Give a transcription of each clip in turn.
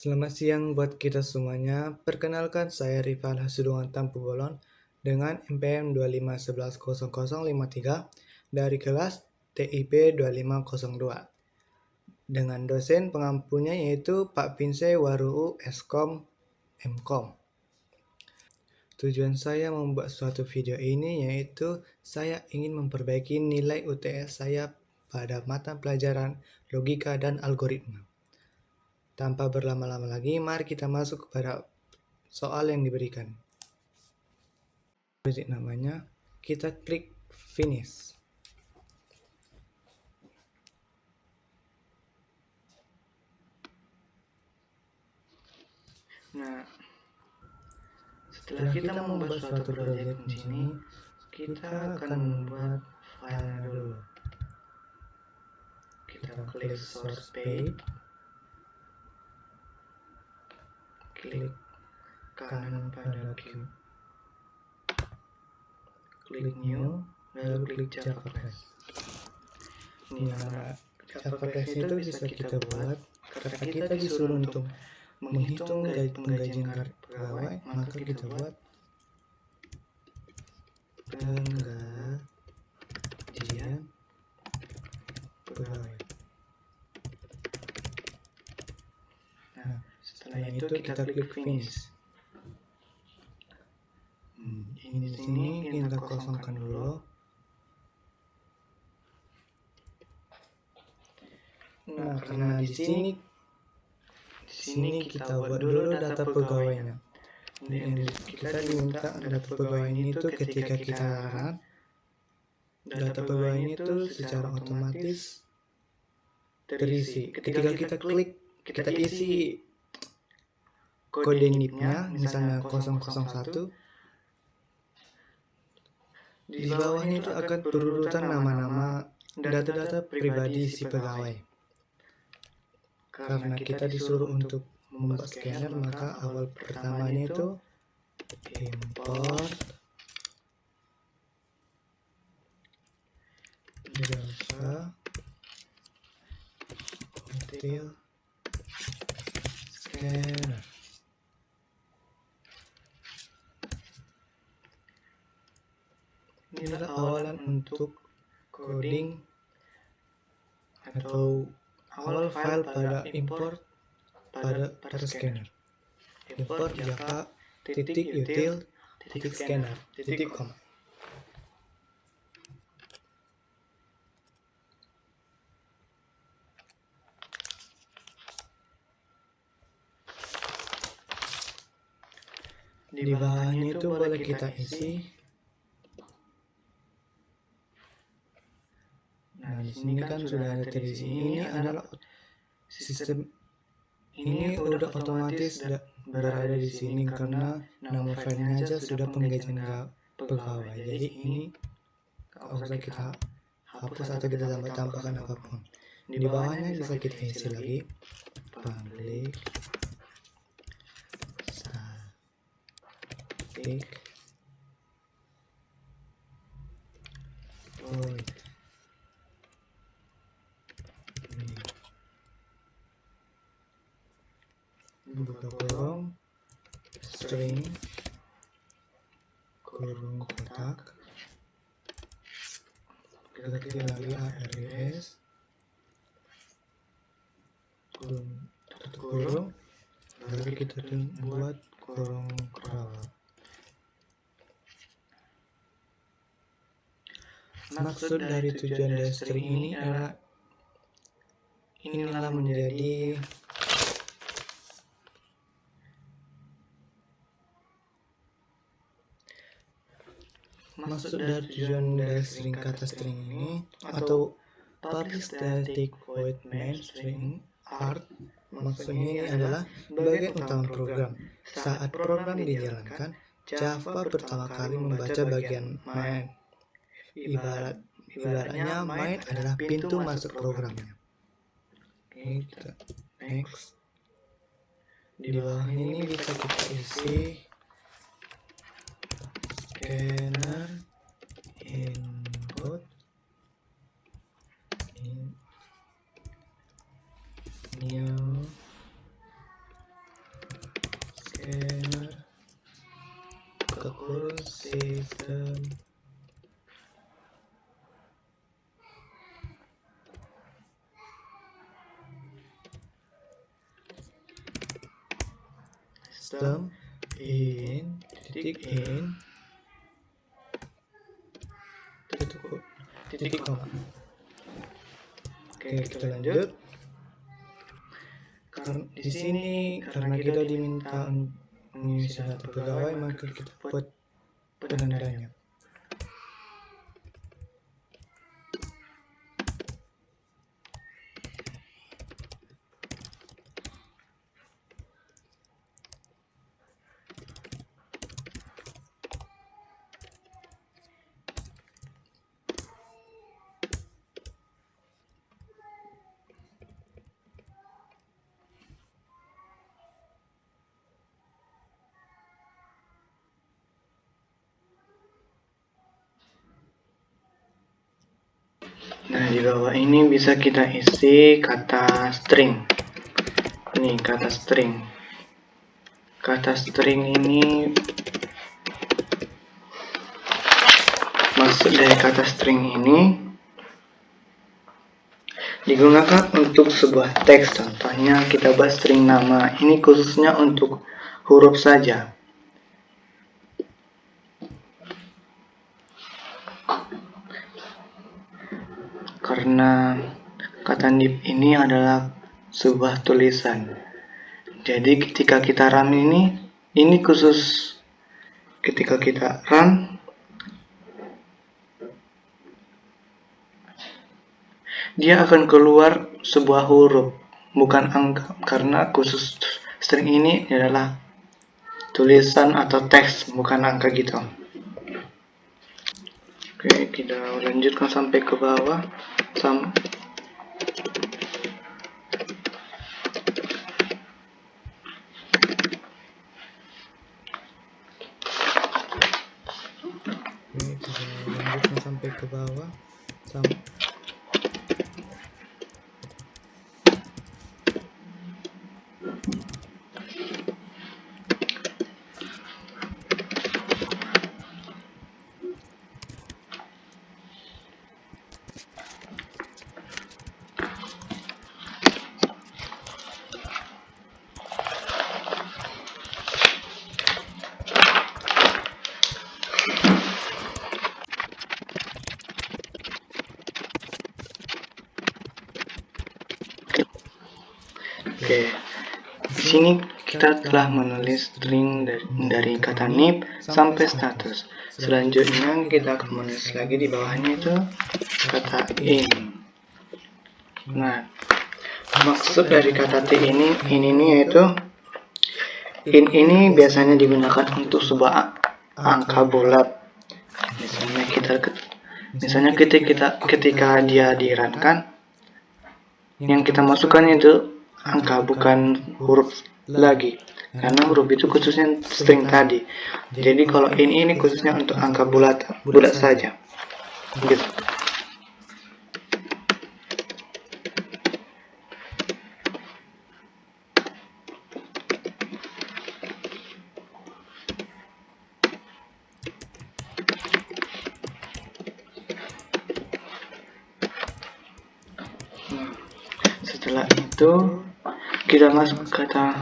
Selamat siang buat kita semuanya. Perkenalkan saya Rifan Hasudungan Tampu Bolon dengan NPM 25110053 dari kelas TIP 2502. Dengan dosen pengampunya yaitu Pak Pinse Waruu Eskom Mkom. Tujuan saya membuat suatu video ini yaitu saya ingin memperbaiki nilai UTS saya pada mata pelajaran logika dan algoritma. Tanpa berlama-lama lagi, mari kita masuk kepada soal yang diberikan. Project namanya, kita klik finish. Nah, setelah kita membuat suatu proyek di sini, kita akan membuat file dulu. Kita klik source page, klik kanan pada Q, klik new, lalu klik Java Class. Java Class itu bisa kita buat karena kita disuruh untuk menghitung penggajian pegawai, maka kita buat penggajian pegawai. Nah, setelah itu kita klik finish. Ini di sini kita kosongkan dulu. Nah, karena di sini kita buat dulu data pegawainya. Kita diminta data pegawai ini itu ketika kita run, data pegawai ini itu secara otomatis terisi. Ketika kita klik, kita isi kode NIP-nya, misalnya 001, di bawahnya itu akan berurutan nama-nama data-data pribadi si pegawai. Karena kita disuruh untuk membuat scanner, maka awal pertamanya itu import Java util scanner. Inilah awalan untuk coding atau awal file pada import pada scanner. Import java util scanner com. Di bawahnya itu boleh kita isi. Nah, di sini kan sudah ada terisi. Ini adalah sistem ini udah otomatis berada di sini karena nama filenya aja sudah penggajian pegawai. Jadi ini nggak usah kita hapus atau kita tambahkan apapun. Di bawahnya bisa kita isi lagi public static void buka kurung string kurung kotak, kita ketik lagi ARES kurung tutup kurung, lalu kita buat kurung kerawat. Maksud dari tujuan dari string ini adalah inilah menjadi maksud dari tujuan dari string kata string ini atau public static void main string art. Maksudnya ini adalah bagian utama program. Saat program dijalankan, Java pertama kali membaca bagian main. Ibaratnya main adalah pintu masuk programnya. Oke, kita next. Di bawah ini bisa kita isi scanner input new scanner ke kursus sistem in titik koma. Oke, kita lanjut. Di sini karena kita diminta mengisi data pegawai, maka kita buat penandanya. Nah, di bawah ini bisa kita isi kata string. Ini kata string. Kata string ini, maksud dari kata string ini digunakan untuk sebuah teks. Contohnya kita buat string nama. Ini khususnya untuk huruf saja. Karena kata nib ini adalah sebuah tulisan. Jadi ketika kita run ini khusus ketika kita run, dia akan keluar sebuah huruf, bukan angka, karena khusus string ini adalah tulisan atau teks, bukan angka gitu. Oke, kita lanjutkan sampai ke bawah. Sampai ke bawah. Oke, di sini kita telah menulis string dari kata nib sampai status. Selanjutnya kita akan menulis lagi di bawahnya itu kata in. Nah, maksud dari kata t ini yaitu in ini biasanya digunakan untuk sebuah angka bulat. Misalnya ketika dia dirunkan, yang kita masukkan itu angka, bukan huruf lagi, karena huruf itu khususnya string tadi. Jadi kalau ini khususnya untuk angka bulat saja gitu. Setelah itu kita masuk kata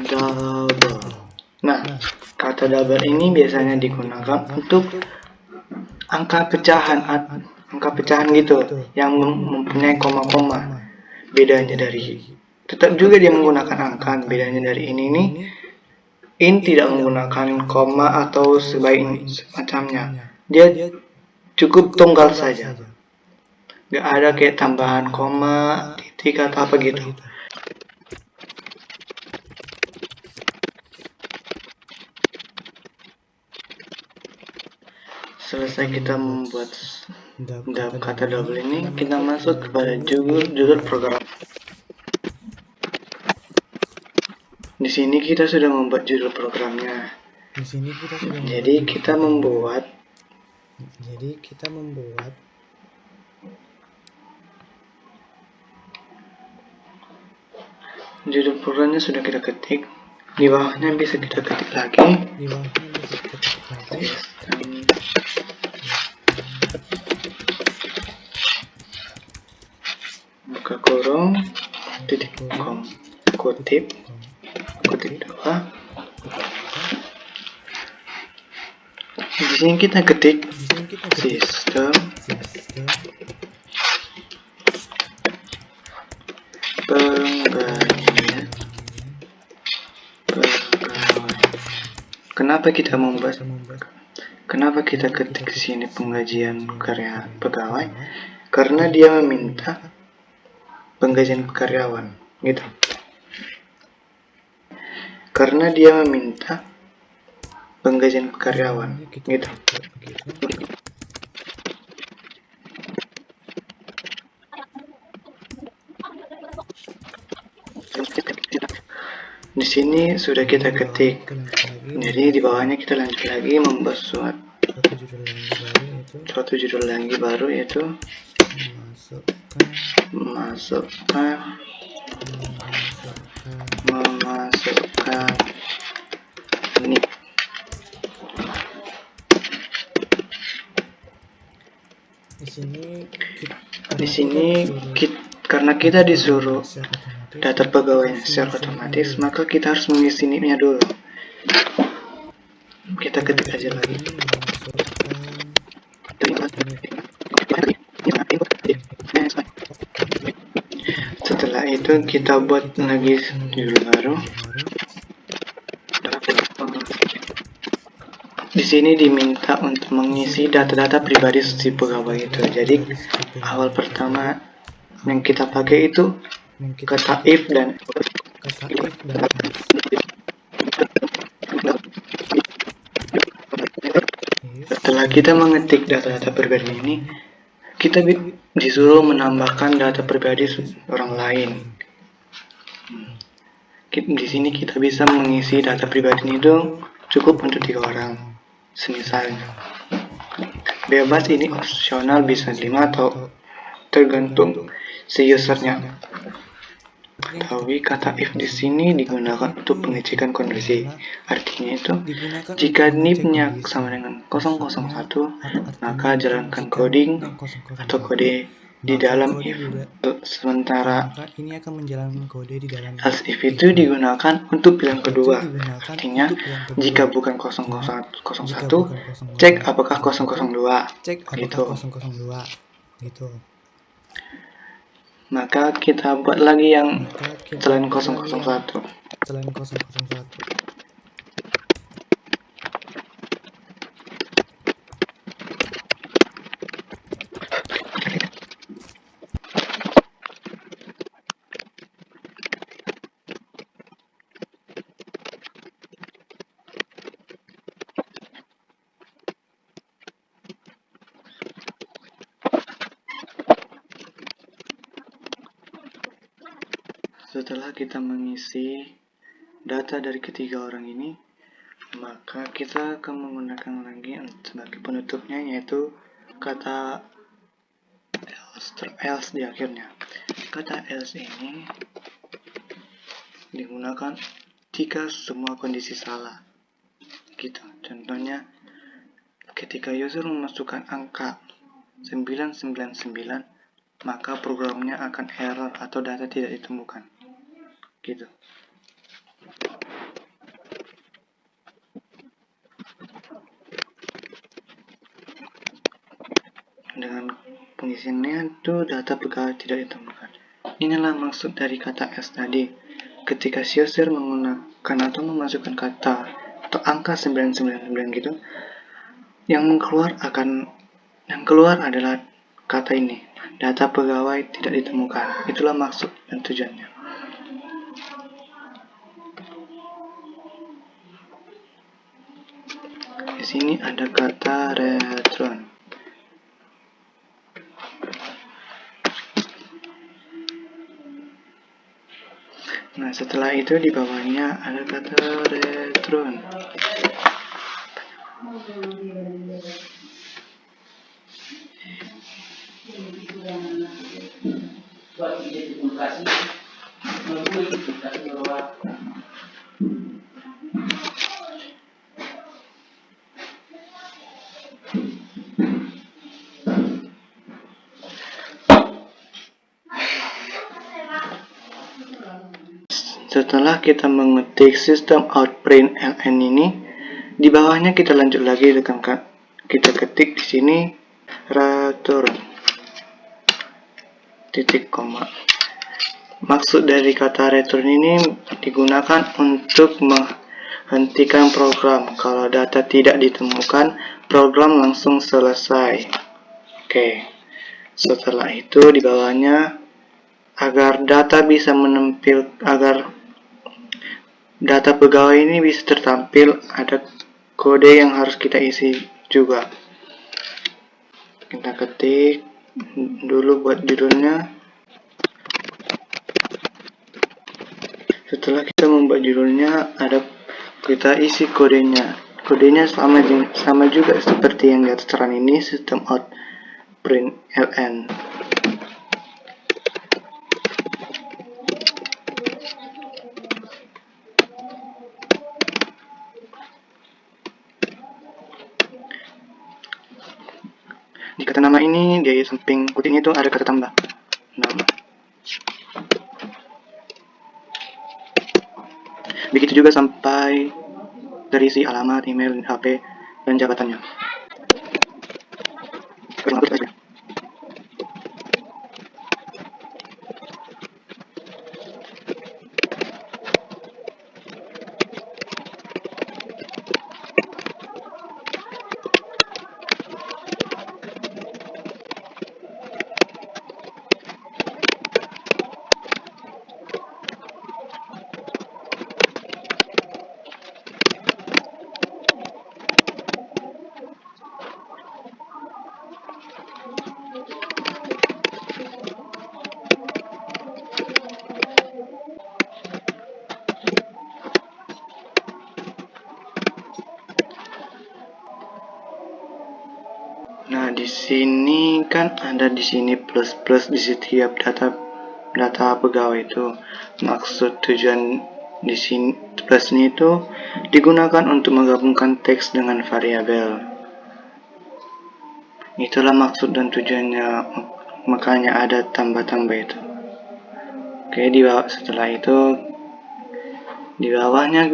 double. Nah, kata double ini biasanya digunakan untuk angka pecahan gitu, yang mempunyai koma-koma. Bedanya dari, tetap juga dia menggunakan angka. Bedanya dari ini nih, in tidak menggunakan koma atau semacamnya. Dia cukup tunggal saja. Gak ada kayak tambahan koma, titik atau apa gitu. Selesai kita membuat kata double ini, kita masuk kepada judul program. Di sini kita sudah membuat judul programnya. Jadi kita membuat judul programnya sudah kita ketik. Di bawahnya bisa kita ketik lagi. Di bawahnya bisa kita ketik lagi. Buka kurung, titik com, kutip 2. Di sini kita ketik sistem penggajian pegawai. Kenapa kita ketik sini penggajian karya pegawai? Karena dia meminta penggajian karyawan, gitu. Karena dia meminta penggajian karyawan, gitu. Di sini sudah kita ketik. Jadi di bawahnya kita lanjut lagi membuat suatu judul lagi baru yaitu memasukkan ini. Di sini karena kita disuruh data pegawai secara otomatis, maka kita harus mengisi NIP-nya dulu. Kita ketik aja lagi. Setelah itu kita buat lagi judul baru. Di sini diminta untuk mengisi data-data pribadi si pegawai itu. Jadi awal pertama yang kita pakai itu kata if dan setelah kita mengetik data-data pribadi ini, kita disuruh menambahkan data pribadi orang lain. Di sini kita bisa mengisi data pribadi itu cukup untuk 3 orang. Semisal bebas, ini opsional, bisa 5 atau tergantung si usernya. Ketahui kata if di sini digunakan untuk pengecekan kondisi. Artinya itu, jika NIP-nya sama dengan 001, maka jalankan coding atau kode di dalam if. Sementara ini akan menjalankan kode di dalam else if itu digunakan untuk pilihan kedua. Artinya, jika bukan 001, cek apakah 002. Gitu. Maka kita buat lagi yang selain 001. Setelah kita mengisi data dari ketiga orang ini, maka kita akan menggunakan lagi sebagai penutupnya, yaitu kata else di akhirnya. Kata else ini digunakan jika semua kondisi salah. Gitu. Contohnya, ketika user memasukkan angka 999, maka programnya akan error atau data tidak ditemukan. Gitu. Dengan pengisiannya itu data pegawai tidak ditemukan. Inilah maksud dari kata else tadi. Ketika si user menggunakan atau memasukkan kata atau angka 999 gitu, yang keluar adalah kata ini, data pegawai tidak ditemukan. Itulah maksud dan tujuannya. Di sini ada kata return. Nah, setelah itu di bawahnya ada kata return. setelah kita mengetik system out print ln ini, di bawahnya kita lanjut lagi dengan kita ketik di sini return titik koma. Maksud dari kata return ini digunakan untuk menghentikan program. Kalau data tidak ditemukan, program langsung selesai. Oke. Setelah itu di bawahnya agar data pegawai ini bisa tertampil, ada kode yang harus kita isi juga. Kita ketik dulu buat judulnya. Setelah kita membuat judulnya, kita isi kodenya. Kodenya sama juga seperti yang di atas terang ini, system out print ln. Di kata nama ini, di samping kutiknya itu ada kata tambah nama. Begitu juga sampai terisi alamat, email, HP, dan jabatannya. Nah, di sini kan ada di sini plus di setiap data pegawai itu. Maksud tujuan di sini plusnya itu digunakan untuk menggabungkan teks dengan variabel. Itulah maksud dan tujuannya, makanya ada tambah-tambah itu. Oke, setelah itu di bawahnya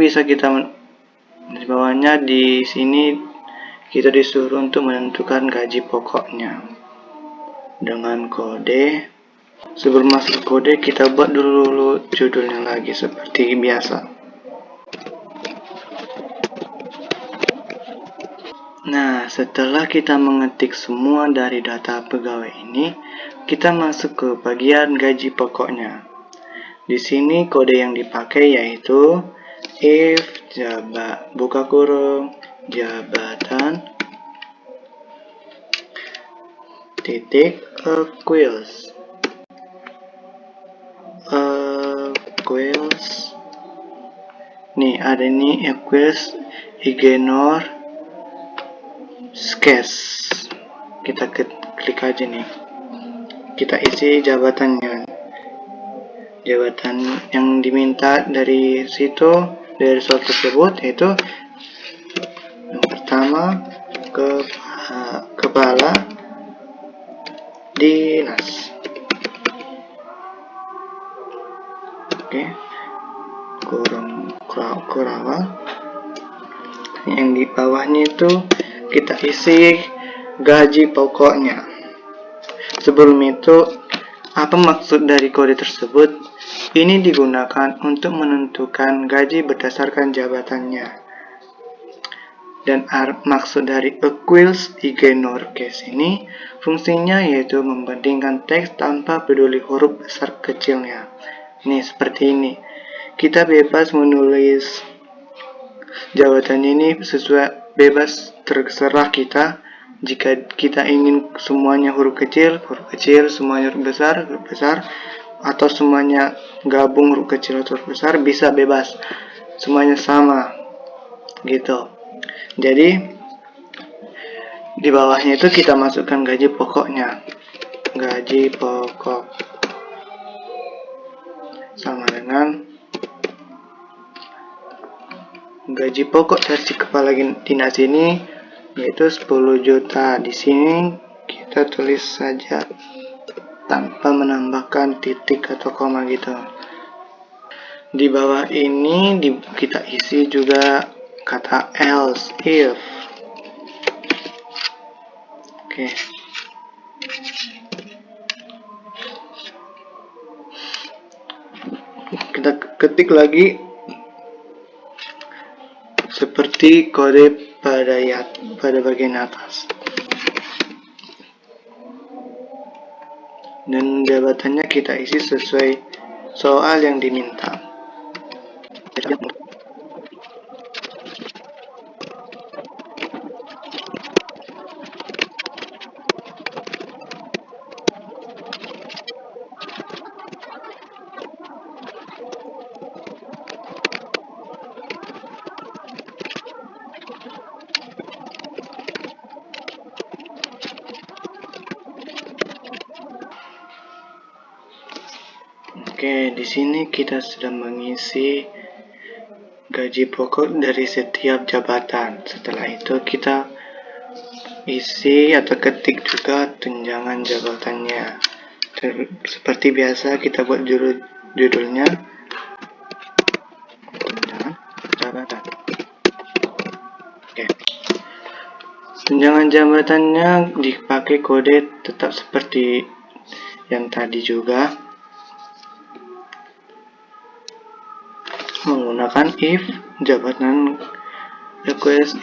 di sini kita disuruh untuk menentukan gaji pokoknya dengan kode. Sebelum masuk kode, kita buat dulu judulnya lagi seperti biasa. Nah, setelah kita mengetik semua dari data pegawai ini, kita masuk ke bagian gaji pokoknya. Di sini kode yang dipakai yaitu if buka kurung jabatan titik equals nih ada ini equals ignore sketch. Kita klik aja nih, kita isi jabatan yang diminta dari soal tersebut, yaitu yang pertama kepala dinas. Oke, kurawal. Yang di bawahnya itu kita isi gaji pokoknya. Sebelum itu, apa maksud dari kode tersebut? Ini digunakan untuk menentukan gaji berdasarkan jabatannya. Dan maksud dari equals ignore case ini, fungsinya yaitu membandingkan teks tanpa peduli huruf besar kecilnya. Ini seperti ini. Kita bebas menulis jabatan ini sesuai, bebas, terserah kita. Jika kita ingin semuanya huruf kecil, semuanya huruf besar, atau semuanya gabung huruf kecil atau huruf besar, bisa bebas. Semuanya sama, gitu. Jadi, di bawahnya itu kita masukkan gaji pokoknya. Gaji pokok sama dengan gaji pokok dari kepala dinas ini yaitu 10 juta. Di sini kita tulis saja tanpa menambahkan titik atau koma gitu. Di bawah ini kita isi juga kata else, if. Oke. Kita ketik lagi seperti kode pada bagian atas. Dan jabatannya kita isi sesuai soal yang diminta. Oke, di sini kita sudah mengisi gaji pokok dari setiap jabatan. Setelah itu kita isi atau ketik juga tunjangan jabatannya. Seperti biasa kita buat judulnya tunjangan jabatan. Oke. Tunjangan jabatannya dipakai kode tetap seperti yang tadi juga. Menggunakan if jabatan request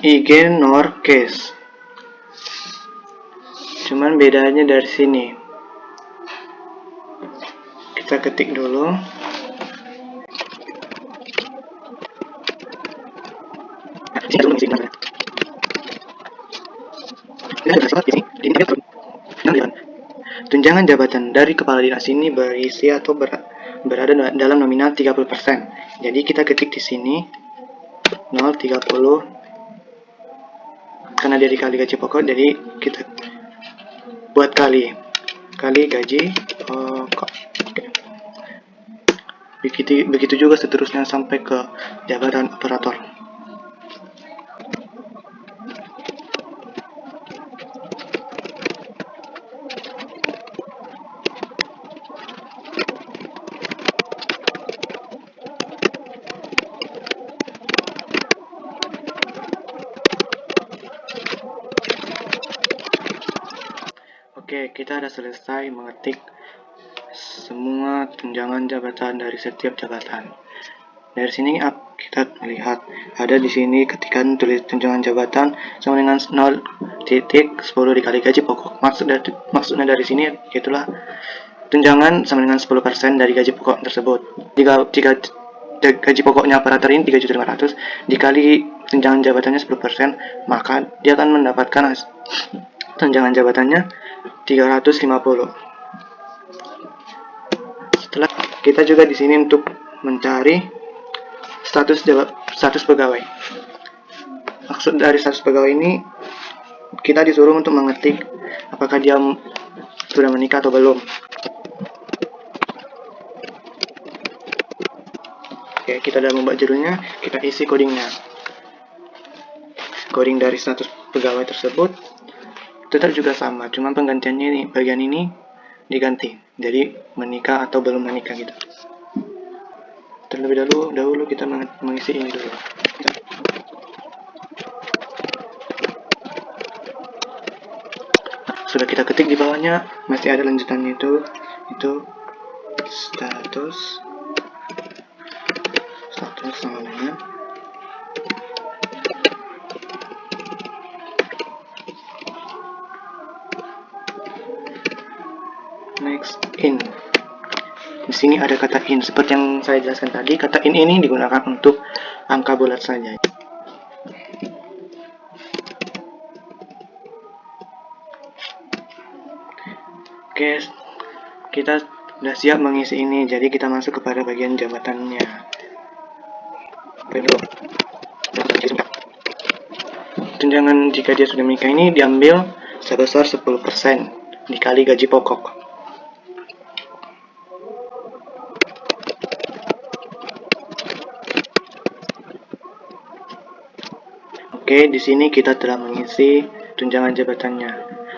igen nor case. Cuman bedanya dari sini. Kita ketik dulu. Tunjangan jabatan dari kepala dinas ini berisi atau berada dalam nominal 30%. Jadi kita ketik di sini 0,30 karena dia dikali gaji pokok, jadi kita buat kali gaji pokok. Begitu juga seterusnya sampai ke jabatan operator. Oke, kita sudah selesai mengetik semua tunjangan jabatan dari setiap jabatan. Dari sini kita melihat ada di sini ketikan tulis tunjangan jabatan sama dengan 0,10 dikali gaji pokok. Maksudnya dari sini itulah tunjangan sama dengan 10% dari gaji pokok tersebut. Jika gaji pokoknya operator ini 3.500.000 dikali tunjangan jabatannya 10%, maka dia akan mendapatkan tunjangan jabatannya 350. Setelah kita juga di sini untuk mencari status pegawai. Maksud dari status pegawai ini kita disuruh untuk mengetik apakah dia sudah menikah atau belum. Oke, kita sudah membuat judulnya, kita isi codingnya. Coding dari status pegawai tersebut tetap juga sama, cuma penggantiannya ini bagian ini diganti, jadi menikah atau belum menikah gitu. Terlebih dahulu kita mengisi ini dulu. Sudah kita ketik di bawahnya, masih ada lanjutannya itu status sama dengan next in. Di sini ada kata in, seperti yang saya jelaskan tadi. Kata in ini digunakan untuk angka bulat saja. Oke, kita sudah siap mengisi ini, jadi kita masuk kepada bagian jabatannya. Tunjangan jika dia sudah menikah ini diambil sebesar 10% dikali gaji pokok. Oke, di sini kita telah mengisi tunjangan jabatannya.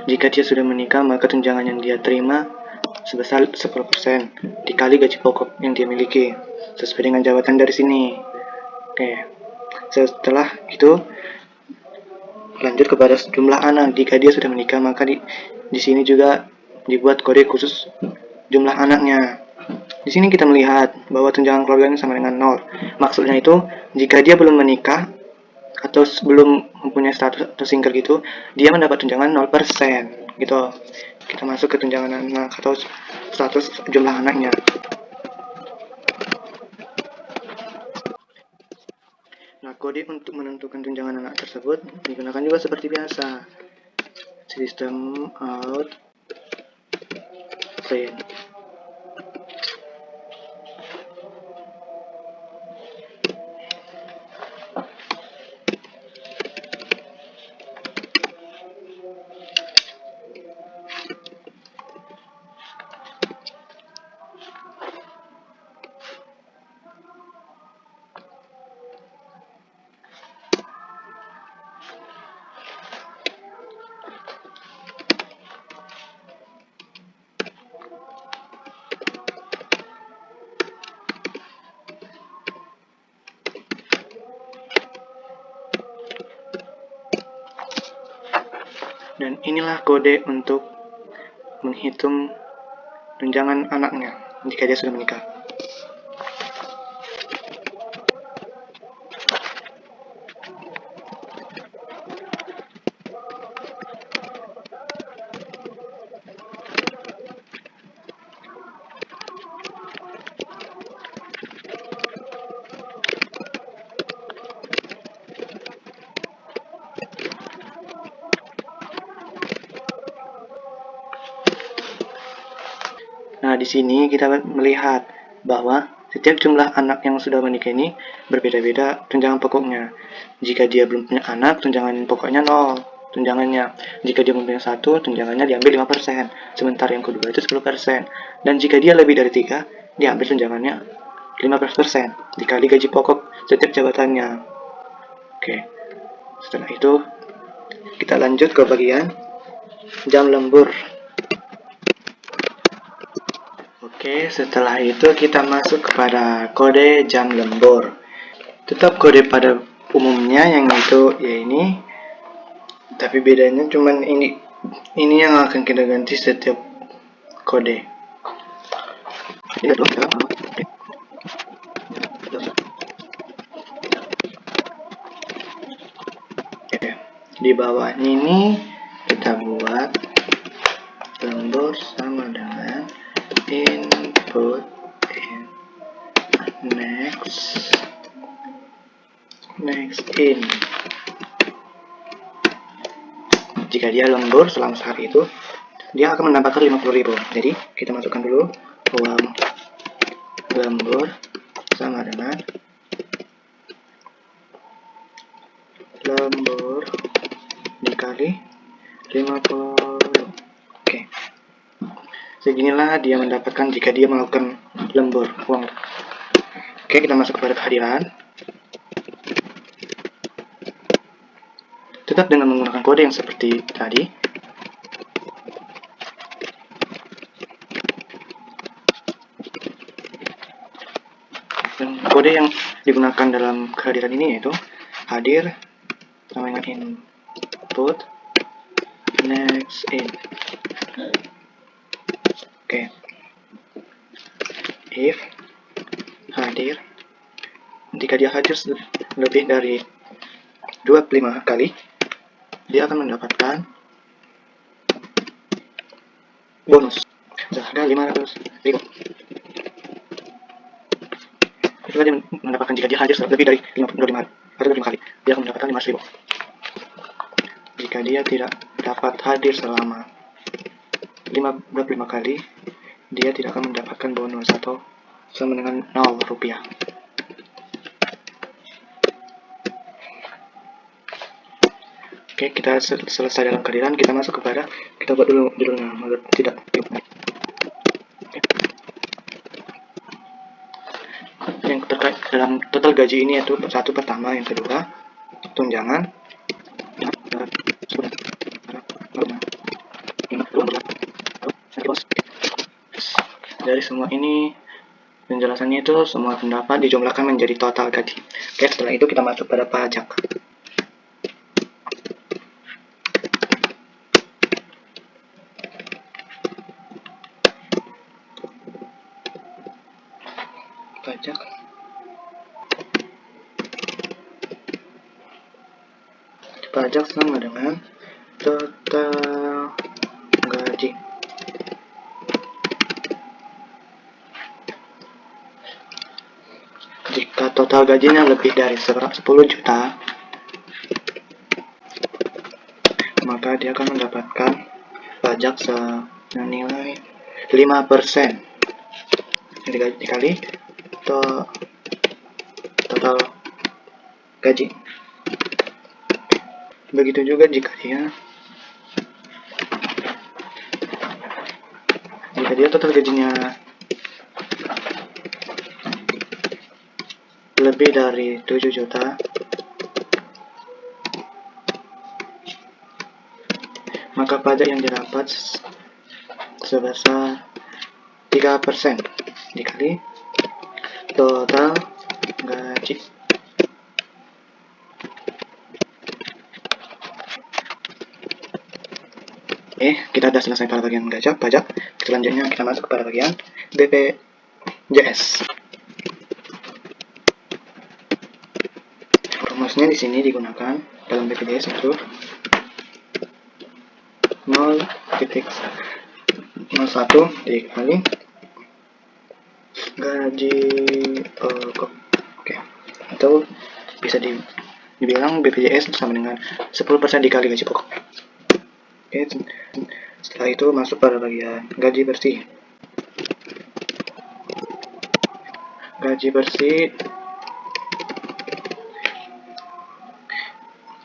Jika dia sudah menikah, maka tunjangan yang dia terima sebesar 10% dikali gaji pokok yang dia miliki sesuai dengan jabatan dari sini. Oke, setelah itu lanjut kepada jumlah anak. Jika dia sudah menikah, maka di sini juga dibuat kode khusus jumlah anaknya. Di sini kita melihat bahwa tunjangan keluarganya sama dengan 0. Maksudnya itu, jika dia belum menikah atau belum mempunyai status atau single gitu, dia mendapat tunjangan 0% gitu. Kita masuk ke tunjangan anak atau status jumlah anaknya. Nah, kode untuk menentukan tunjangan anak tersebut digunakan juga seperti biasa. Sistem out print. Dan inilah kode untuk menghitung tunjangan anaknya jika dia sudah menikah. Nah, di sini kita melihat bahwa setiap jumlah anak yang sudah menikah ini berbeda-beda tunjangan pokoknya. Jika dia belum punya anak, tunjangan pokoknya 0 tunjangannya. Jika dia mempunyai 1, tunjangannya diambil 5%. Sementara yang kedua itu 10%. Dan jika dia lebih dari 3, diambil tunjangannya 15% dikali gaji pokok setiap jabatannya. Oke. Setelah itu kita lanjut ke bagian jam lembur. Oke, setelah itu kita masuk kepada kode jam lembur. Tetap kode pada umumnya yang itu ya ini, tapi bedanya cuman ini yang akan kita ganti setiap kode. Oke, di bawah ini kita buat lembur sama dengan input in next in. Jika dia lembur selama sehari itu, dia akan mendapatkan 50.000. Jadi kita masukkan dulu uang lembur sama dengan lembur dikali 50. Oke. Seginilah dia mendapatkan jika dia melakukan lembur uang. Oke, kita masuk kepada kehadiran. Tetap dengan menggunakan kode yang seperti tadi. Dan kode yang digunakan dalam kehadiran ini yaitu hadir sama dengan input next in. Oke. If hadir, jika dia hadir lebih dari 25 kali, dia akan mendapatkan bonus seharga 500.000. Jika dia mendapatkan, jika dia hadir lebih dari 25 kali, dia akan mendapatkan 500.000. Jika dia tidak dapat hadir selama 25 kali, dia tidak akan mendapatkan bonus atau sama dengan 0 rupiah. Oke, kita selesai dalam kehadiran. Kita masuk kepada, kita buat dulu judulnya agar tidak. Yang terkait dalam total gaji ini yaitu satu pertama, yang kedua tunjangan, Dari semua ini, penjelasannya itu semua pendapat dijumlahkan menjadi total gaji. Oke, setelah itu kita masuk pada pajak. Pajak. Pajak sama dengan total gaji. Jika total gajinya lebih dari 10 juta, maka dia akan mendapatkan pajak senilai 5% dikali total gaji. Begitu juga jika dia total gajinya lebih dari 7 juta, maka pajak yang didapat sebesar 3% dikali total gaji. Kita sudah selesai pada bagian pajak. Selanjutnya kita masuk pada bagian BPJS. Rumusnya di sini digunakan dalam BPJS itu 0,01 dikali gaji pokok. Atau bisa dibilang BPJS sama dengan 10% dikali gaji pokok. Setelah itu masuk pada bagian gaji bersih. Gaji bersih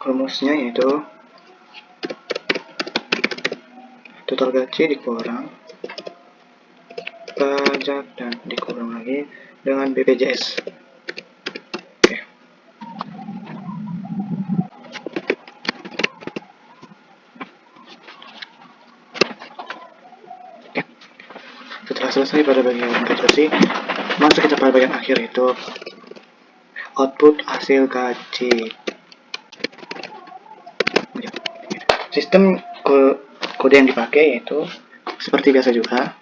rumusnya yaitu total gaji dikurang pajak dan dikurang lagi dengan BPJS. Setelah selesai pada bagian gaji bersih, masuk kita pada bagian akhir yaitu output hasil gaji. Sistem kode yang dipakai yaitu seperti biasa juga.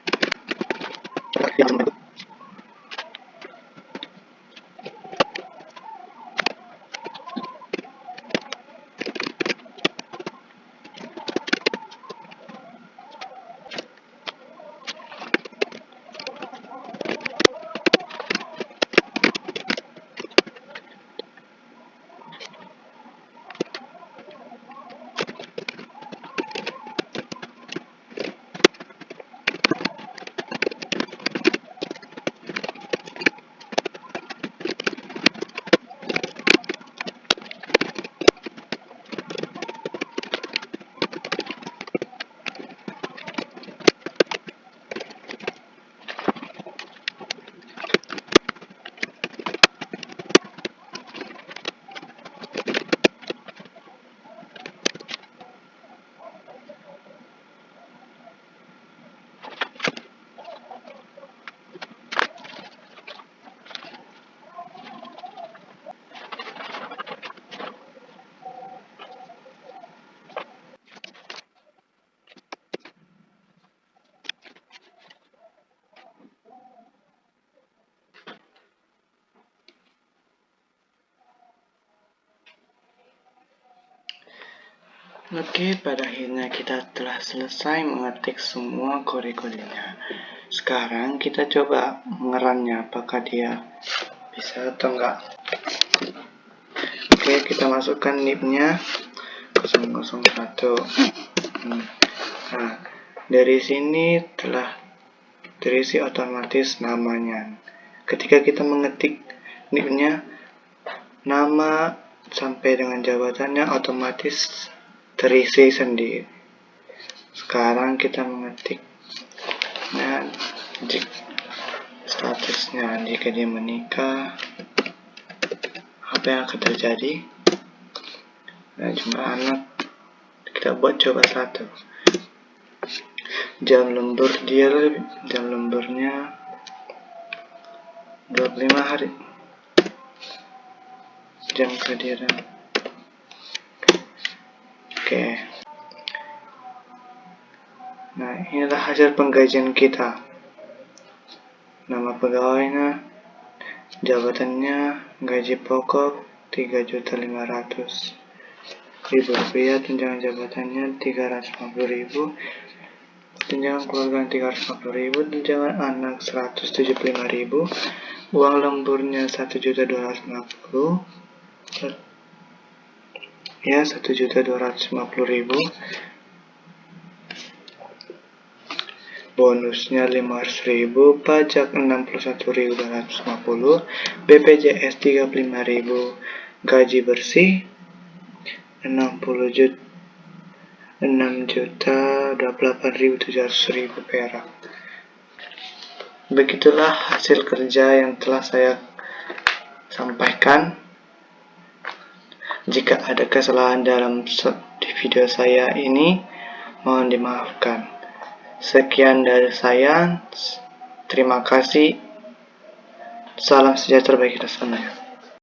Oke, pada akhirnya kita telah selesai mengetik semua kode-kodenya. Sekarang kita coba mengerannya, apakah dia bisa atau enggak. Oke, kita masukkan NIP-nya 001. Nah, dari sini telah terisi otomatis namanya. Ketika kita mengetik NIP-nya, nama sampai dengan jabatannya otomatis terisi sendiri. Sekarang kita mengetik statusnya, jika dia menikah, apa yang akan terjadi. Jumlah anak kita buat coba 1. Jam lemburnya 25 hari. Jam kehadiran. Oke. Nah, inilah hasil penggajian kita. Nama pegawainya, jabatannya, gaji pokok 3.500.000 rupiah, tunjangan jabatannya 350.000, tunjangan keluarga 350.000, tunjangan anak 175.000, uang lemburnya 1.250.000, ya 1.250.000, bonusnya 500.000, pajak 61.250, BPJS 35.000, gaji bersih 6.028.700.000 perak. Begitulah hasil kerja yang telah saya sampaikan. Jika ada kesalahan dalam video saya ini, mohon dimaafkan. Sekian dari saya. Terima kasih. Salam sejahtera bagi kita semua.